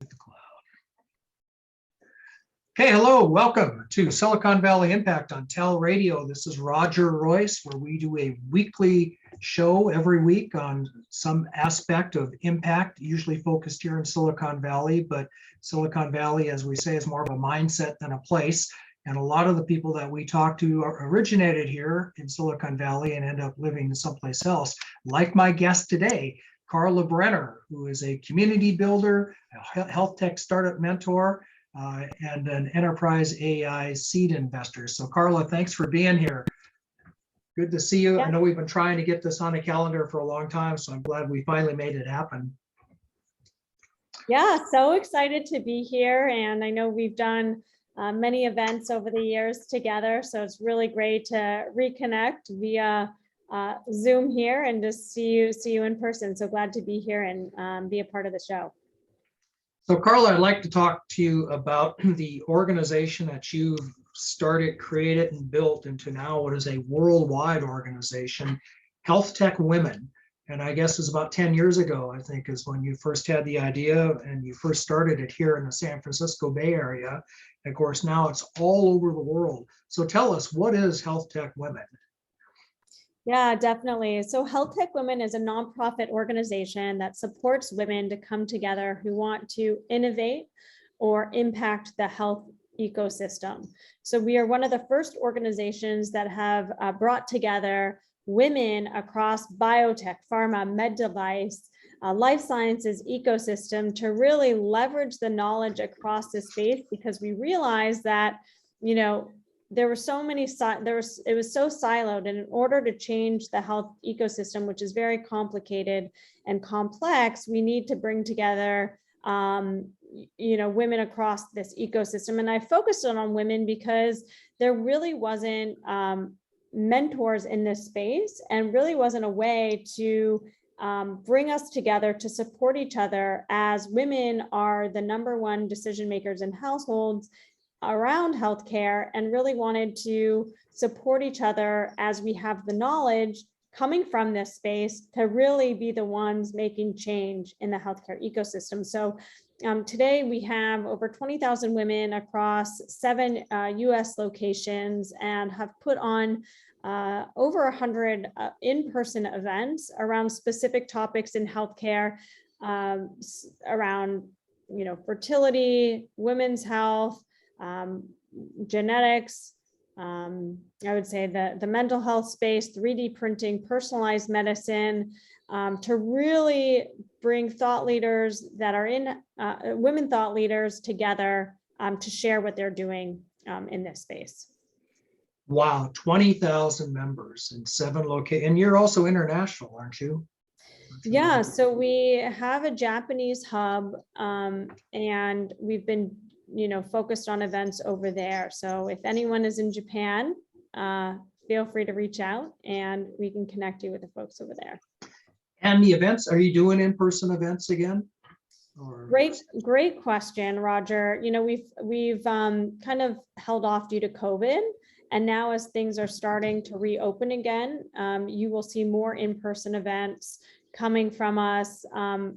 Okay, hello, welcome to Silicon Valley Impact on Tel Radio. This is Roger Royce, where we do a weekly show every week on some aspect of impact, usually focused here in Silicon Valley, but Silicon Valley, as we say, is more of a mindset than a place. And a lot of the people that we talk to originated here in Silicon Valley and end up living someplace else, like my guest today, Carla Brenner, who is a community builder, a health tech startup mentor, and an enterprise AI seed investor. So Carla, thanks for being here. Good to see you. Yeah. I know we've been trying to get this on the calendar for a long time, so I'm glad we finally made it happen. Yeah, so excited to be here. And I know we've done many events over the years together. So it's really great to reconnect via Zoom here and just see you in person. So glad to be here and be a part of the show. So Carla, I'd like to talk to you about the organization that you've started, created, and built into now what is a worldwide organization, Healthtech Women. And I guess it was about 10 years ago, I think, is when you first had the idea and you first started it here in the San Francisco Bay Area. And of course, now it's all over the world. So tell us, what is Healthtech Women? Yeah, definitely. So Healthtech Women is a nonprofit organization that supports women to come together who want to innovate or impact the health ecosystem. So we are one of the first organizations that have brought together women across biotech, pharma, med device, life sciences ecosystem to really leverage the knowledge across this space, because we realize that, there were so many, it was so siloed, and in order to change the health ecosystem, which is very complicated and complex, we need to bring together, women across this ecosystem. And I focused on women because there really wasn't mentors in this space, and really wasn't a way to bring us together to support each other, as women are the #1 decision makers in households around healthcare, and really wanted to support each other as we have the knowledge coming from this space to really be the ones making change in the healthcare ecosystem. So today we have over 20,000 women across 7 US locations, and have put on over 100 in-person events around specific topics in healthcare, around fertility, women's health, genetics, I would say the mental health space, 3D printing, personalized medicine, to really bring thought leaders that are in women thought leaders together to share what they're doing in this space. Wow, 20,000 members in 7 locations. And you're also international, aren't you? Yeah, so we have a Japanese hub, and we've been focused on events over there. So if anyone is in Japan, feel free to reach out and we can connect you with the folks over there. And the events, are you doing in-person events again? Or... Great question, Roger. We've kind of held off due to COVID, and now as things are starting to reopen again, you will see more in-person events coming from us,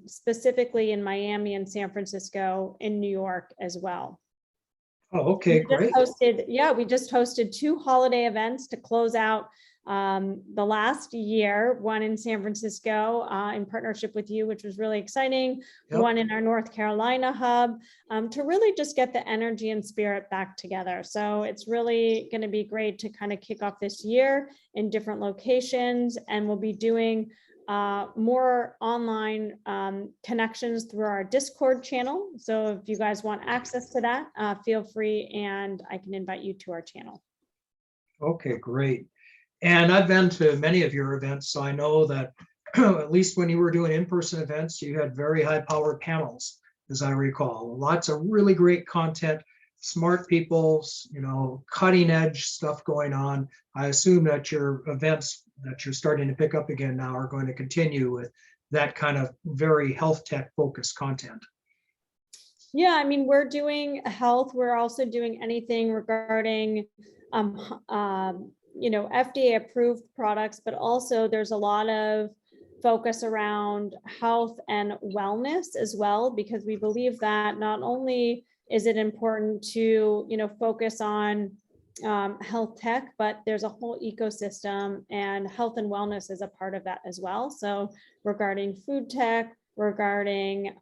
specifically in Miami and San Francisco, in New York as well. Oh, okay, great. We just hosted 2 holiday events to close out the last year, one in San Francisco in partnership with you, which was really exciting. Yep. One in our North Carolina hub, to really just get the energy and spirit back together. So it's really going to be great to kind of kick off this year in different locations, and we'll be doing more online connections through our Discord channel. So if you guys want access to that, feel free, and I can invite you to our channel. Okay, great. And I've been to many of your events, so I know that at least when you were doing in-person events, you had very high-powered panels, as I recall. Lots of really great content, smart people, cutting-edge stuff going on. I assume that your events that you're starting to pick up again now are going to continue with that kind of very health tech focused content. Yeah, I mean, we're doing health. We're also doing anything regarding, FDA approved products, but also there's a lot of focus around health and wellness as well, because we believe that not only is it important to, focus on health tech, but there's a whole ecosystem, and health and wellness is a part of that as well. So regarding food tech, regarding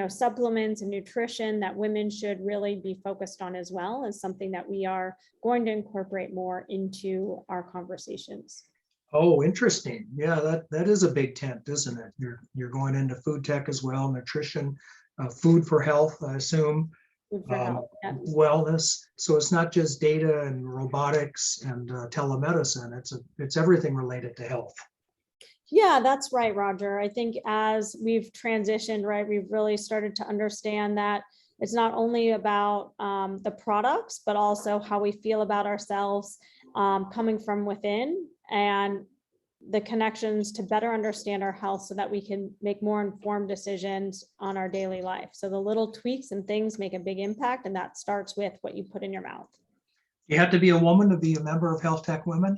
supplements and nutrition that women should really be focused on as well, is something that we are going to incorporate more into our conversations. Oh, interesting. Yeah, that is a big tent, isn't it? You're going into food tech as well, nutrition, food for health, I assume, Food for health. Yeah. wellness. So it's not just data and robotics and telemedicine. It's everything related to health. Yeah, that's right, Roger. I think as we've transitioned, right, we've really started to understand that it's not only about the products, but also how we feel about ourselves coming from within, and the connections to better understand our health so that we can make more informed decisions on our daily life. So the little tweaks and things make a big impact, and that starts with what you put in your mouth. You have to be a woman to be a member of Healthtech Women?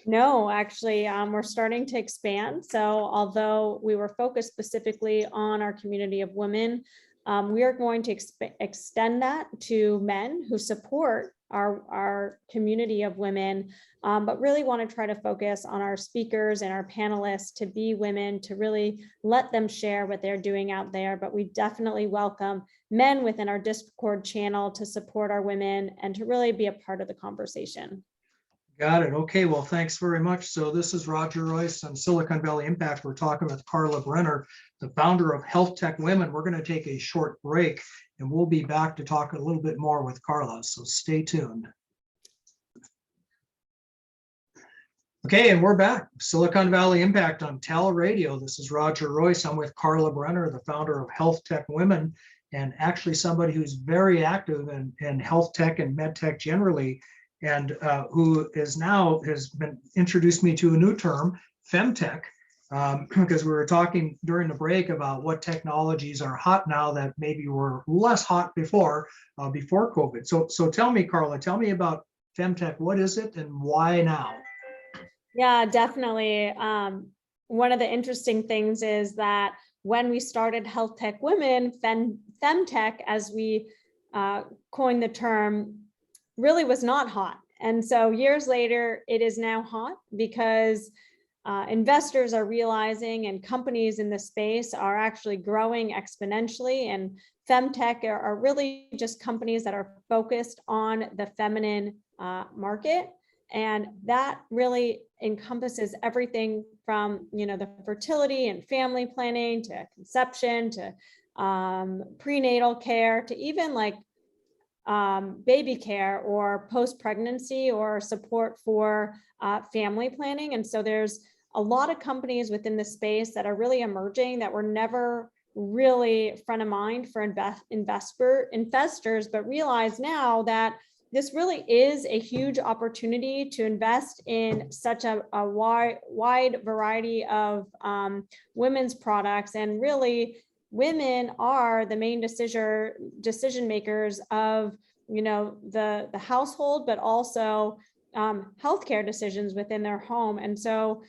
No, actually, we're starting to expand. So although we were focused specifically on our community of women, we are going to extend that to men who support our community of women, but really want to try to focus on our speakers and our panelists to be women, to really let them share what they're doing out there. But we definitely welcome men within our Discord channel to support our women and to really be a part of the conversation. Got it. Okay, well, thanks very much. So this is Roger Royce on Silicon Valley Impact. We're talking with Carla Brenner, the founder of Healthtech Women. We're going to take a short break, and we'll be back to talk a little bit more with Carla, so stay tuned. Okay, and we're back. Silicon Valley Impact on Tel Radio. This is Roger Royce. I'm with Carla Brenner, the founder of Healthtech Women, and actually somebody who's very active in health tech and med tech generally, and who has been introduced me to a new term, femtech, because we were talking during the break about what technologies are hot now that maybe were less hot before COVID. So tell me, Carla, tell me about femtech. What is it and why now? Yeah, definitely. One of the interesting things is that when we started Healthtech Women, femtech, as we coined the term, really was not hot. And so years later, it is now hot because investors are realizing, and companies in the space are actually growing exponentially. And femtech are really just companies that are focused on the feminine market. And that really encompasses everything from, the fertility and family planning to conception to prenatal care to even like baby care or post-pregnancy or support for family planning. And so there's a lot of companies within the space that are really emerging that were never really front of mind for investors, but realize now that this really is a huge opportunity to invest in such a wide variety of women's products. And really, women are the main decision makers of the household, but also healthcare decisions within their home. And so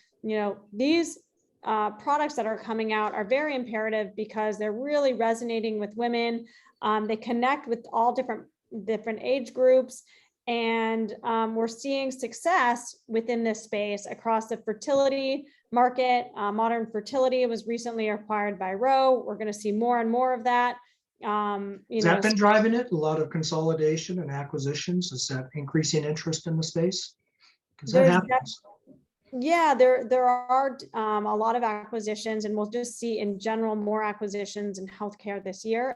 these products that are coming out are very imperative because they're really resonating with women. They connect with all different age groups, and we're seeing success within this space across the fertility market. Modern Fertility was recently acquired by Roe. We're going to see more and more of that. Has that been driving it? A lot of consolidation and acquisitions. Is that increasing interest in the space? That happens. Yeah, there are a lot of acquisitions, and we'll just see in general more acquisitions in healthcare this year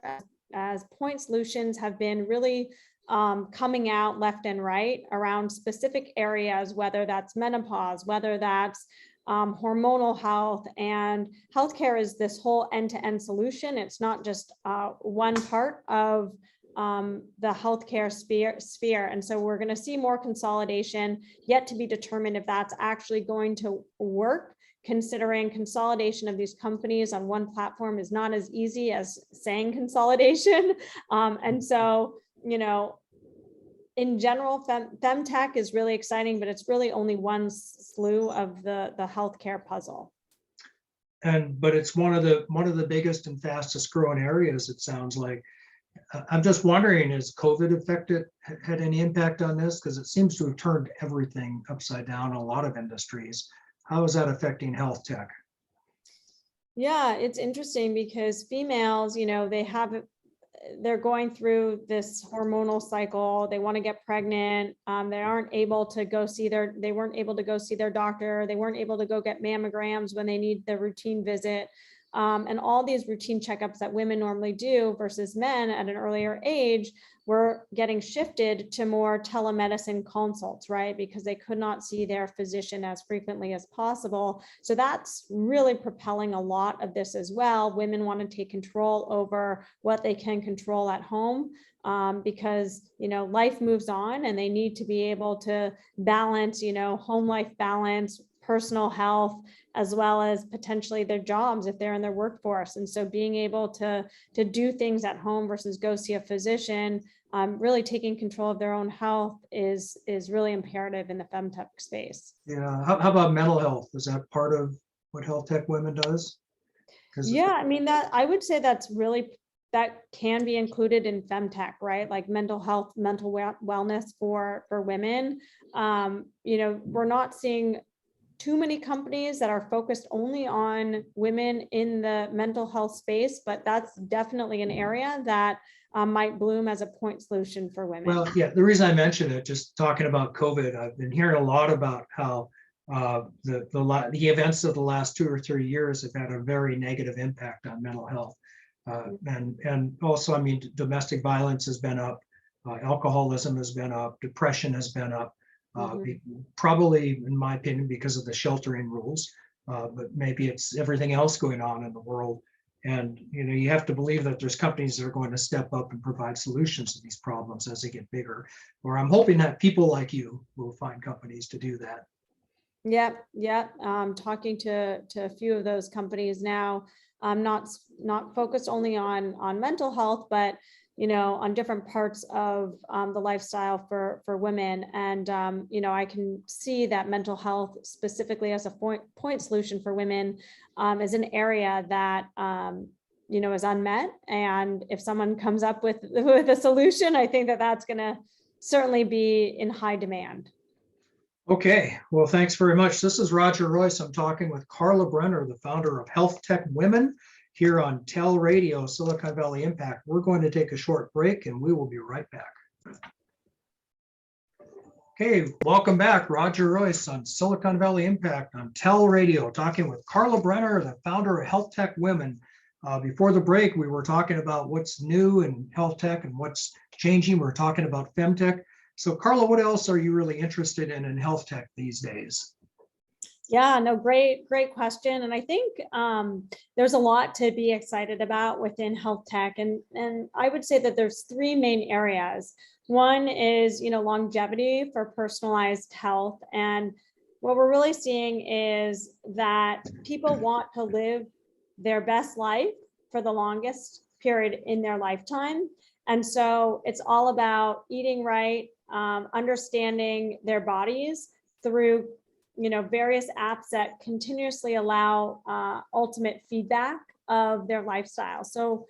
as point solutions have been really coming out left and right around specific areas, whether that's menopause, whether that's hormonal health. And healthcare is this whole end-to-end solution. It's not just one part of the healthcare sphere. And so we're going to see more consolidation, yet to be determined if that's actually going to work, considering consolidation of these companies on one platform is not as easy as saying consolidation. And so, in general, femtech is really exciting, but it's really only one slew of the healthcare puzzle. But it's one of the biggest and fastest growing areas, it sounds like. I'm just wondering, has COVID had any impact on this? Because it seems to have turned everything upside down in a lot of industries. How is that affecting health tech? Yeah, it's interesting because females, they're going through this hormonal cycle. They want to get pregnant. They weren't able to go see their doctor. They weren't able to go get mammograms when they need the routine visit. And all these routine checkups that women normally do versus men at an earlier age were getting shifted to more telemedicine consults, right? Because they could not see their physician as frequently as possible. So that's really propelling a lot of this as well. Women want to take control over what they can control at home, because, life moves on and they need to be able to balance, home life balance, personal health, as well as potentially their jobs if they're in their workforce. And so being able to do things at home versus go see a physician, really taking control of their own health is really imperative in the femtech space. Yeah. How about mental health? Is that part of what health tech women does? Yeah, I mean, that I would say that can be included in femtech, right? Like mental health, mental wellness for women. We're not seeing too many companies that are focused only on women in the mental health space, but that's definitely an area that might bloom as a point solution for women. Well, yeah, the reason I mentioned it, just talking about COVID, I've been hearing a lot about how the events of the last 2 or 3 years have had a very negative impact on mental health. And also, I mean, domestic violence has been up, alcoholism has been up, depression has been up. Probably, in my opinion, because of the sheltering rules, but maybe it's everything else going on in the world. And you have to believe that there's companies that are going to step up and provide solutions to these problems as they get bigger. Or I'm hoping that people like you will find companies to do that. Yeah. Talking to a few of those companies now, not focused only on mental health, but on different parts of the lifestyle for women. And, I can see that mental health specifically as a point solution for women is an area that, is unmet. And if someone comes up with a solution, I think that that's going to certainly be in high demand. Okay, well, thanks very much. This is Roger Royce. I'm talking with Carla Brenner, the founder of Healthtech Women, here on Tel Radio, Silicon Valley Impact. We're going to take a short break and we will be right back. Okay, welcome back. Roger Royce on Silicon Valley Impact on Tel Radio, talking with Carla Brenner, the founder of Healthtech Women. Before the break, we were talking about what's new in health tech and what's changing. We're talking about femtech. So Carla, what else are you really interested in health tech these days? Yeah, no, great question. And I think there's a lot to be excited about within health tech. And I would say that there's 3 main areas. One is, longevity for personalized health. And what we're really seeing is that people want to live their best life for the longest period in their lifetime. And so it's all about eating right, understanding their bodies through various apps that continuously allow ultimate feedback of their lifestyle. So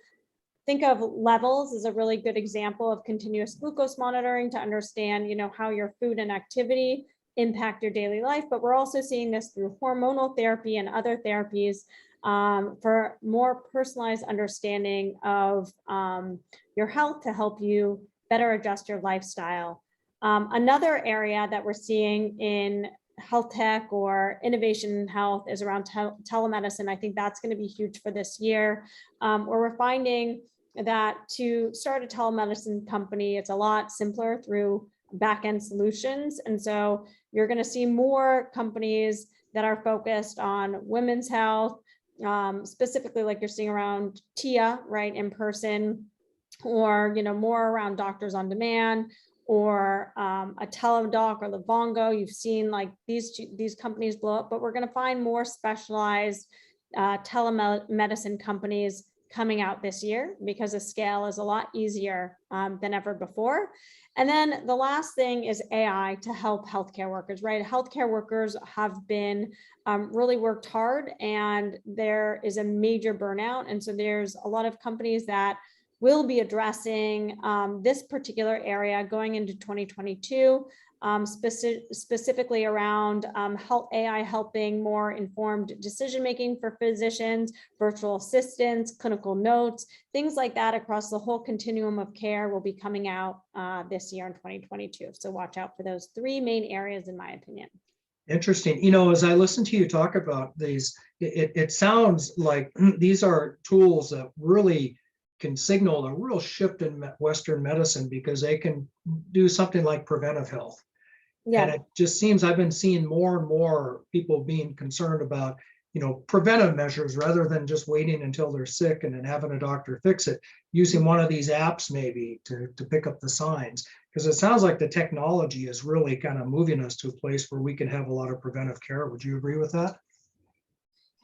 think of Levels as a really good example of continuous glucose monitoring to understand, how your food and activity impact your daily life. But we're also seeing this through hormonal therapy and other therapies for more personalized understanding of your health to help you better adjust your lifestyle. Another area that we're seeing in health tech or innovation in health is around telemedicine. I think that's going to be huge for this year, where we're finding that to start a telemedicine company, it's a lot simpler through back-end solutions. And so you're going to see more companies that are focused on women's health, specifically like you're seeing around TIA, right, in person, or, more around doctors on demand, or a Teledoc or Livongo. You've seen like these companies blow up, but we're going to find more specialized telemedicine companies coming out this year because the scale is a lot easier than ever before. And then the last thing is AI to help healthcare workers, right? Healthcare workers have been really worked hard, and there is a major burnout. And so there's a lot of companies that will be addressing this particular area going into 2022, specifically around AI helping more informed decision-making for physicians, virtual assistants, clinical notes, things like that across the whole continuum of care will be coming out this year in 2022. So watch out for those three main areas, in my opinion. Interesting. As I listen to you talk about these, it sounds like these are tools that really can signal a real shift in Western medicine, because they can do something like preventive health. Yeah. And it just seems I've been seeing more and more people being concerned about, preventive measures rather than just waiting until they're sick and then having a doctor fix it, using one of these apps maybe to pick up the signs. Because it sounds like the technology is really kind of moving us to a place where we can have a lot of preventive care. Would you agree with that?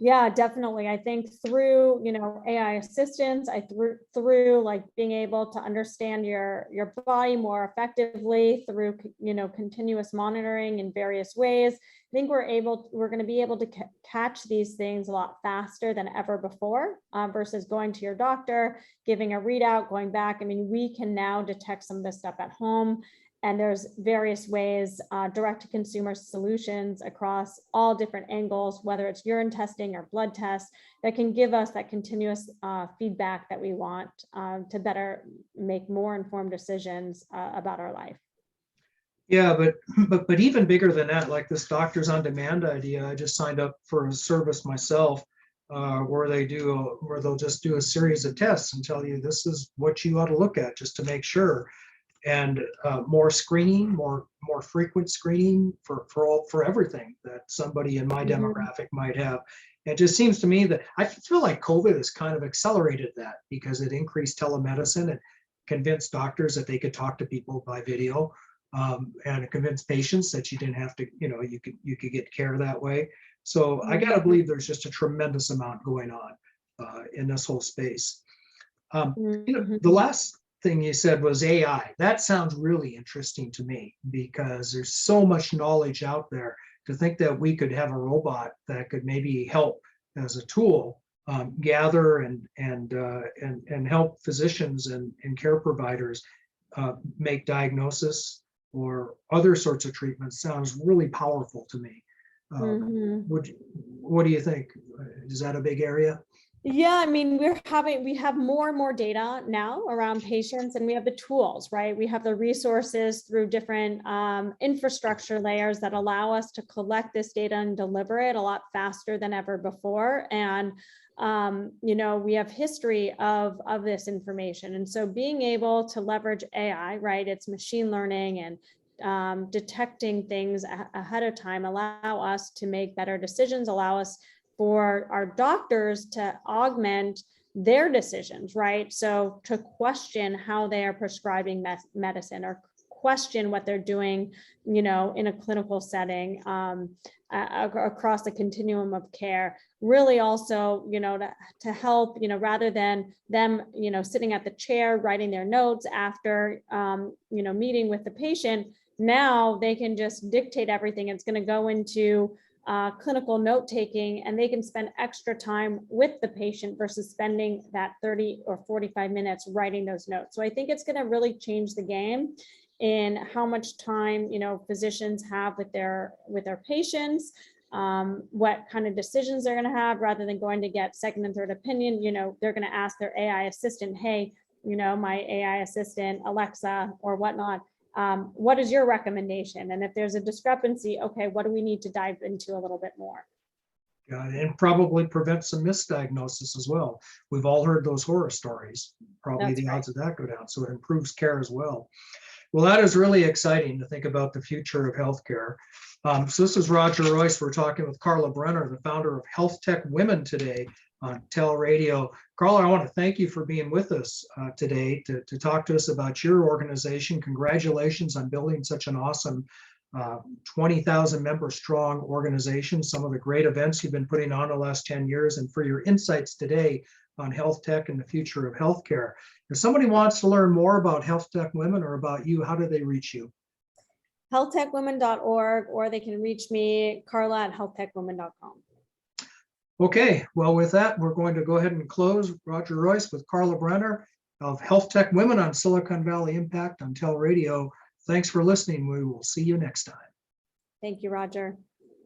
Yeah, definitely. I think through, AI assistance, through like being able to understand your body more effectively through, continuous monitoring in various ways. I think we're going to be able to catch these things a lot faster than ever before versus going to your doctor, giving a readout, going back. I mean, we can now detect some of this stuff at home. And there's various ways, direct-to-consumer solutions across all different angles, whether it's urine testing or blood tests, that can give us that continuous feedback that we want to better make more informed decisions about our life. Yeah, but even bigger than that, like this doctors on demand idea, I just signed up for a service myself where they'll just do a series of tests and tell you this is what you ought to look at just to make sure. And more screening, more frequent screening for everything that somebody in my demographic might have. It just seems to me that I feel like COVID has kind of accelerated that, because it increased telemedicine and convinced doctors that they could talk to people by video, and it convinced patients that you didn't have to, you could get care that way. So I gotta believe there's just a tremendous amount going on in this whole space. The last thing you said was AI. That sounds really interesting to me, because there's so much knowledge out there. To think that we could have a robot that could maybe help as a tool gather and help physicians and care providers make diagnosis or other sorts of treatments sounds really powerful to me. What do you think? Is that a big area? Yeah, I mean, we have more and more data now around patients, and we have the tools, right? We have the resources through different infrastructure layers that allow us to collect this data and deliver it a lot faster than ever before. And, we have history of this information. And so being able to leverage AI, right? It's machine learning and detecting things ahead of time, allow us to make better decisions, allow us for our doctors to augment their decisions, right? So to question how they are prescribing medicine, or question what they're doing, in a clinical setting across the continuum of care. Really also, to help, rather than them, sitting at the chair, writing their notes after, meeting with the patient, now they can just dictate everything. It's going to go into clinical note taking, and they can spend extra time with the patient versus spending that 30 or 45 minutes writing those notes. So I think it's going to really change the game in how much time, physicians have with their patients, what kind of decisions they're going to have, rather than going to get second and third opinion. They're going to ask their AI assistant, hey, my AI assistant, Alexa or whatnot, what is your recommendation? And if there's a discrepancy, okay, what do we need to dive into a little bit more? Yeah, and probably prevent some misdiagnosis as well. We've all heard those horror stories. Probably That's the right. odds of that go down. So it improves care as well. Well, that is really exciting to think about the future of healthcare. So this is Roger Royce. We're talking with Carla Brenner, the founder of Healthtech Women today on Tel Radio. Carla, I want to thank you for being with us today to talk to us about your organization. Congratulations on building such an awesome 20,000 member strong organization, some of the great events you've been putting on the last 10 years, and for your insights today on health tech and the future of healthcare. If somebody wants to learn more about Health Tech Women or about you, how do they reach you? healthtechwomen.org, or they can reach me, Carla, at healthtechwomen.com. Okay, well, with that, we're going to go ahead and close. Roger Royce with Carla Brenner of Health Tech Women on Silicon Valley Impact on Tel Radio. Thanks for listening. We will see you next time. Thank you, Roger.